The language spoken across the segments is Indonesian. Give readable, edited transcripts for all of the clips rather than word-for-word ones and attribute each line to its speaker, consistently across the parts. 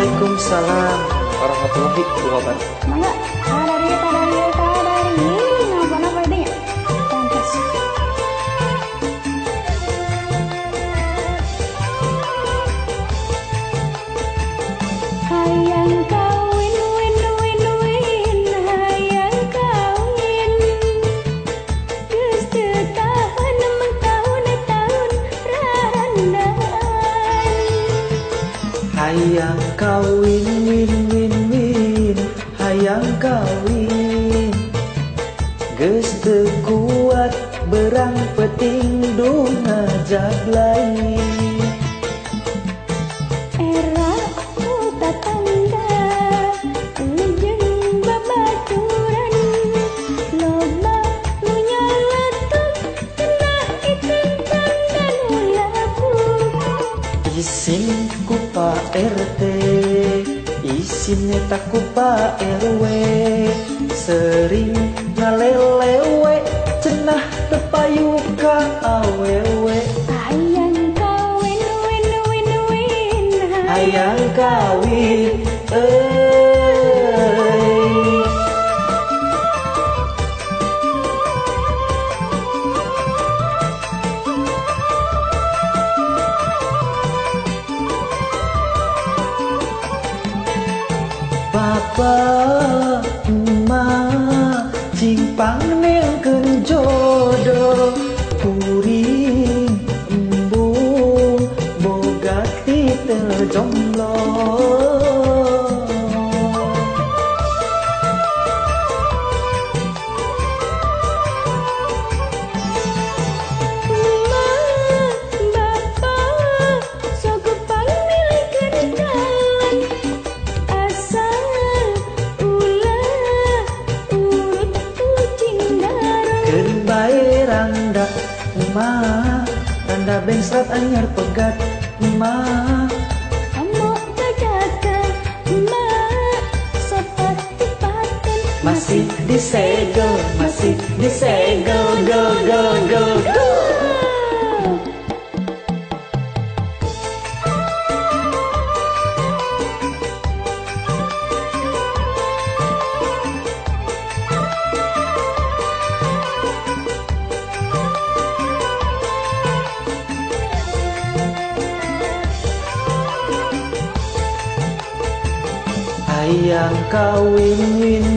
Speaker 1: Waalaikumsalam warahmatullahi wabarakatuh.
Speaker 2: Mangga, tadari, ngapa-ngapa idenya? Pantas. Hayang kawin, hayang kawin. Geus teu tahan tahun-tahun rarandaan.
Speaker 1: Hayang kawin, hayang kawin. Geus teu kuat berang peting dung ngajak lain.
Speaker 2: Era ku tatangga jeung babaturan loba nu nyaletuk cenah iting dan ulaku.
Speaker 1: Isin ku Pak RT, isin eta ku Pak RW. Sering ngalelewe cenah teu payu ka awewe.
Speaker 2: Hayang kawin,
Speaker 1: Hayang kawin, Papa, emak, cing pangnengkeun jodoh. Kuring, embung, boga titel jomblo.
Speaker 2: bapak sok pamilikeun jalan asal ulah urut kucing darah.
Speaker 1: Keur bae randa, emak, randa bengsrat anyar pegat, emak.
Speaker 2: Kamu kejaka emak sepati paten
Speaker 1: Masih disegel, gel, gel. Hayang kawin,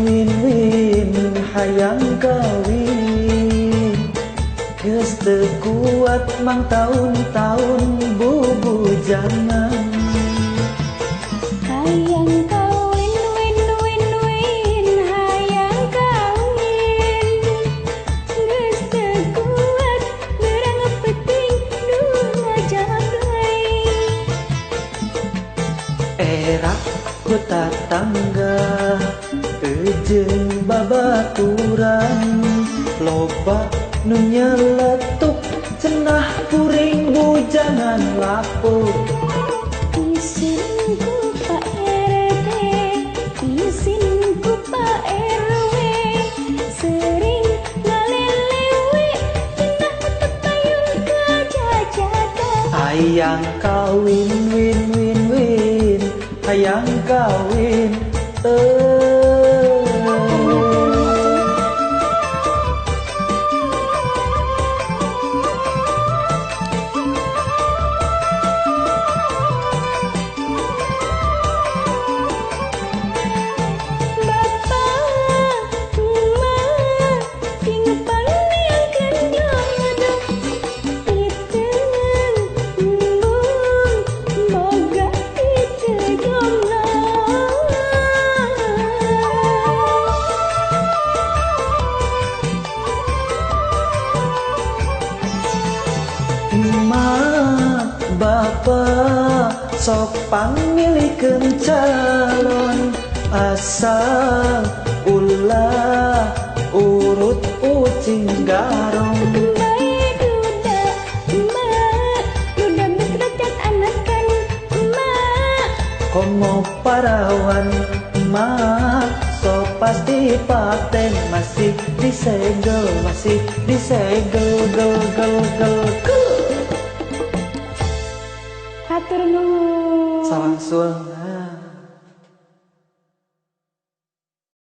Speaker 1: hayang kawin. Geus teu kuat mang tahun-tahun bubujangan.
Speaker 2: hayang kawin, hayang kawin. Geus teu kuat berang peting nu ngajak lain.
Speaker 1: Era ku tatangga jeung babaturan loba nu nyeletuk cenah kuring bujangan lapuk.
Speaker 2: Isin ku Pak RT, isin ku Pak RW. Sering ngalelewe cenah teu payung kajajakan.
Speaker 1: Hayang kawin, hayang kawin,
Speaker 2: Bapak, emak, cing panggilkeun jodoh. Iteung, embung, boga titeu jomblo.
Speaker 1: emak, bapak, sok pamilikeun calon asal ulah urut ucing garong.
Speaker 2: Bae duda, emak, duda berderajat anakan emak.
Speaker 1: Komo parawan emak, so pasti paten masih disegel, gel.
Speaker 2: Hatur nuhun.
Speaker 1: Salang suang.